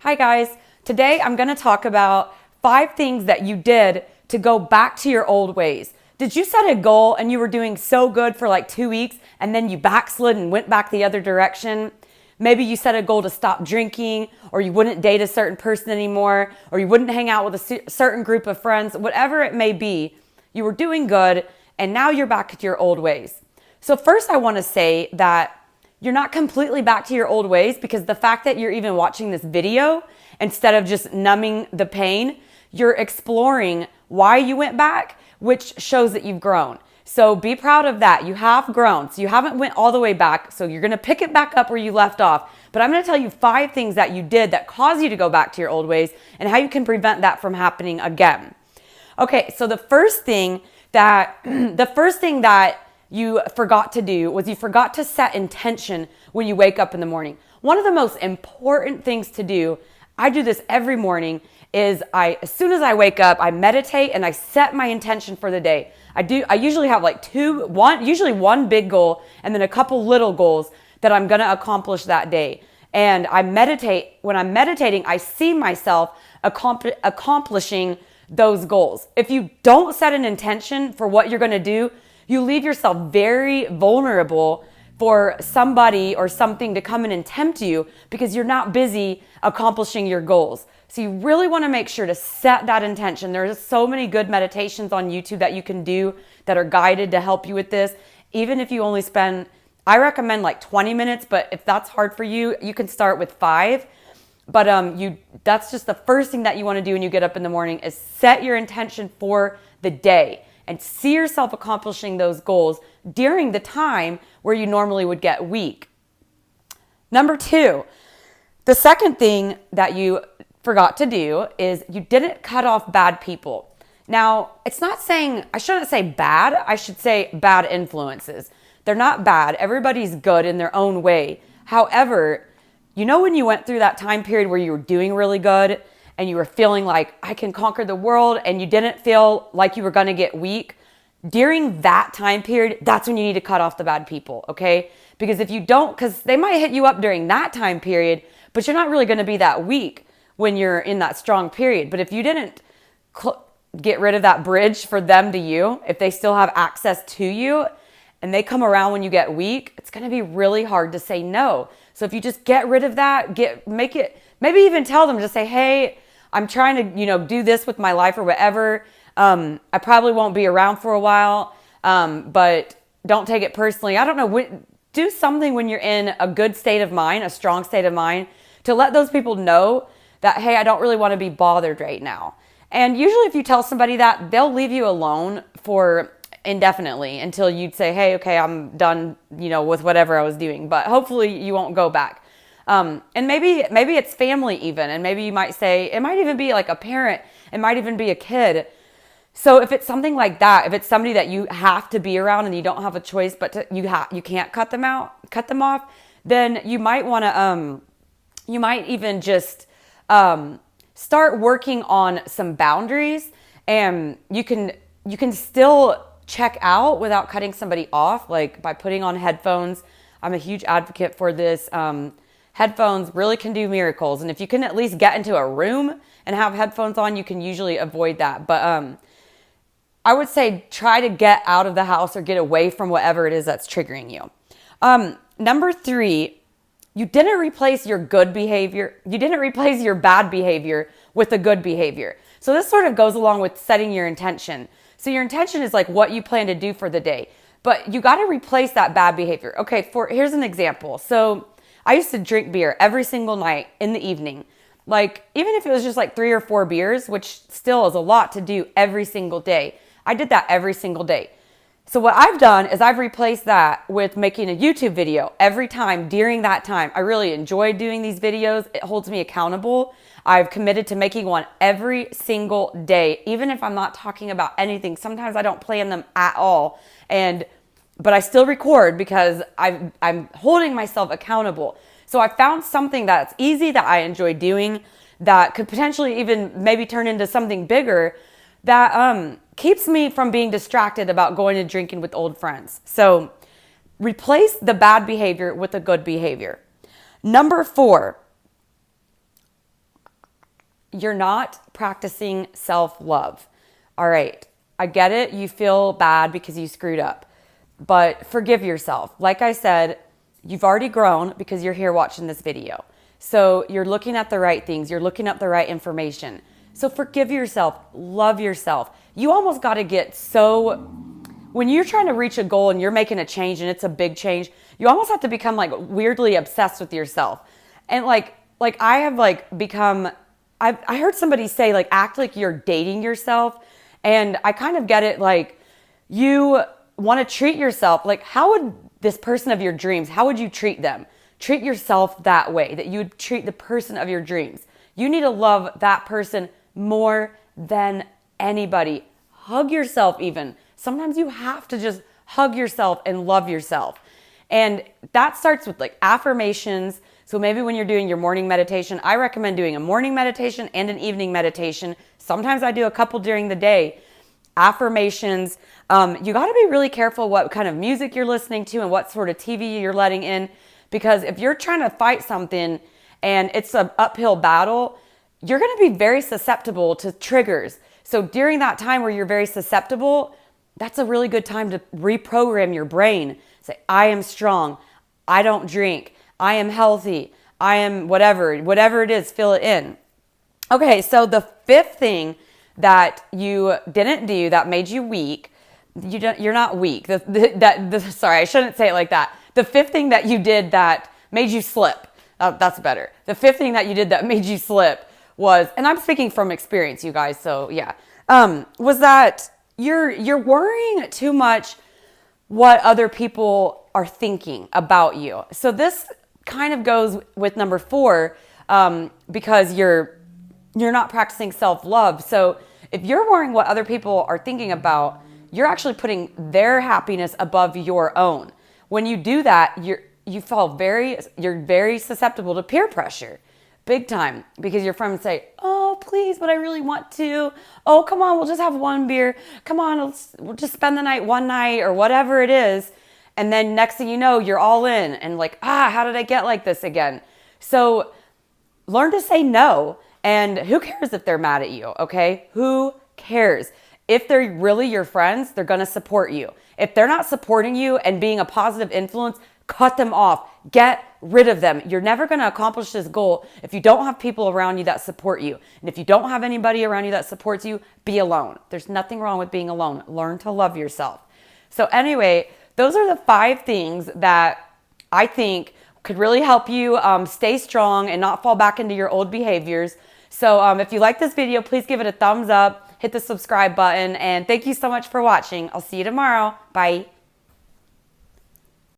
Hi guys, today I'm going to talk about 5 things that you did to go back to your old ways. Did you set a goal and you were doing so good for like 2 weeks and then you backslid and went back the other direction? Maybe you set a goal to stop drinking, or you wouldn't date a certain person anymore, or you wouldn't hang out with a certain group of friends, whatever it may be. You were doing good and now you're back to your old ways. So first I want to say that you're not completely back to your old ways, because the fact that you're even watching this video instead of just numbing the pain, you're exploring why you went back, which shows that you've grown. So be proud of that. You have grown. So you haven't went all the way back. So you're going to pick it back up where you left off. But I'm going to tell you 5 things that you did that caused you to go back to your old ways and how you can prevent that from happening again. Okay, so the first thing that you forgot to do was you forgot to set intention when you wake up in the morning. One of the most important things to do, I do this every morning, is as soon as I wake up, I meditate and I set my intention for the day. I usually have like usually one big goal and then a couple little goals that I'm going to accomplish that day. And I meditate. When I'm meditating, I see myself accomplishing those goals. If you don't set an intention for what you're going to do, you leave yourself very vulnerable for somebody or something to come in and tempt you, because you're not busy accomplishing your goals. So you really want to make sure to set that intention. There's so many good meditations on YouTube that you can do that are guided to help you with this. Even if you only spend, I recommend like 20 minutes, but if that's hard for you, you can start with 5. But that's just the first thing that you want to do when you get up in the morning, is set your intention for the day and see yourself accomplishing those goals during the time where you normally would get weak. Number 2, the second thing that you forgot to do is you didn't cut off bad people. Now, I shouldn't say bad, I should say bad influences. They're not bad. Everybody's good in their own way. However, when you went through that time period where you were doing really good and you were feeling like I can conquer the world, and you didn't feel like you were going to get weak, during that time period, that's when you need to cut off the bad people, okay? Because if you don't, because they might hit you up during that time period, but you're not really going to be that weak when you're in that strong period. But if you didn't get rid of that bridge for them to you, if they still have access to you and they come around when you get weak, it's going to be really hard to say no. So if you just get rid of that, maybe even tell them, just say, hey, I'm trying to, do this with my life or whatever. I probably won't be around for a while, but don't take it personally. I don't know. Do something when you're in a good state of mind, a strong state of mind, to let those people know that, hey, I don't really want to be bothered right now. And usually if you tell somebody that, they'll leave you alone for indefinitely until you'd say, hey, okay, I'm done, with whatever I was doing. But hopefully you won't go back. And maybe it's family even. And maybe you might say, it might even be like a parent. It might even be a kid. So if it's something like that, if it's somebody that you have to be around and you don't have a choice, but you can't cut them off, then you might want to, you might even just start working on some boundaries, and you can still check out without cutting somebody off, like by putting on headphones. I'm a huge advocate for this. Headphones really can do miracles, and if you can at least get into a room and have headphones on, you can usually avoid that. But I would say try to get out of the house or get away from whatever it is that's triggering you. Number 3, you didn't replace your good behavior. You didn't replace your bad behavior with a good behavior. So this sort of goes along with setting your intention. So your intention is like what you plan to do for the day, but you got to replace that bad behavior. Okay, here's an example. So I used to drink beer every single night in the evening. Like, even if it was just like 3 or 4 beers, which still is a lot to do every single day, I did that every single day. So what I've done is I've replaced that with making a YouTube video every time during that time. I really enjoy doing these videos. It holds me accountable. I've committed to making one every single day, even if I'm not talking about anything. Sometimes I don't plan them at all, but I still record because I'm holding myself accountable. So I found something that's easy that I enjoy doing that could potentially even maybe turn into something bigger that keeps me from being distracted about going and drinking with old friends. So replace the bad behavior with a good behavior. Number 4, you're not practicing self-love. All right, I get it. You feel bad because you screwed up, but forgive yourself. Like I said, you've already grown because you're here watching this video. So you're looking at the right things. You're looking up the right information. So forgive yourself. Love yourself. You almost got to get so, when you're trying to reach a goal and you're making a change and it's a big change, you almost have to become like weirdly obsessed with yourself. And like I have like become, I heard somebody say like, act like you're dating yourself. And I kind of get it. Like you want to treat yourself. Like how would this person of your dreams, how would you treat them? Treat yourself that way, that you would treat the person of your dreams. You need to love that person more than anybody. Hug yourself even. Sometimes you have to just hug yourself and love yourself. And that starts with like affirmations. So maybe when you're doing your morning meditation, I recommend doing a morning meditation and an evening meditation. Sometimes I do a couple during the day. Affirmations. You got to be really careful what kind of music you're listening to and what sort of TV you're letting in. Because if you're trying to fight something and it's an uphill battle, you're going to be very susceptible to triggers. So during that time where you're very susceptible, that's a really good time to reprogram your brain. Say, I am strong. I don't drink. I am healthy. I am whatever it is, fill it in. Okay, so the fifth thing that you didn't do that made you weak, you're not weak. Sorry, I shouldn't say it like that. The fifth thing that you did that made you slip, that's better. The fifth thing that you did that made you slip was, and I'm speaking from experience, you guys, so yeah, was that you're worrying too much what other people are thinking about you. So this kind of goes with number 4, because you're not practicing self-love. So if you're worrying what other people are thinking about, you're actually putting their happiness above your own. When you do that, you're very susceptible to peer pressure, big time, because your friends say, oh, please, but I really want to. Oh, come on, we'll just have one beer. Come on, we'll just spend the night one night or whatever it is. And then next thing you know, you're all in and like, how did I get like this again? So learn to say no. And who cares if they're mad at you, okay? Who cares? If they're really your friends, they're going to support you. If they're not supporting you and being a positive influence, cut them off. Get rid of them. You're never going to accomplish this goal if you don't have people around you that support you. And if you don't have anybody around you that supports you, be alone. There's nothing wrong with being alone. Learn to love yourself. So anyway, those are the 5 things that I think could really help you stay strong and not fall back into your old behaviors. So if you like this video, please give it a thumbs up, hit the subscribe button, and thank you so much for watching. I'll see you tomorrow. Bye.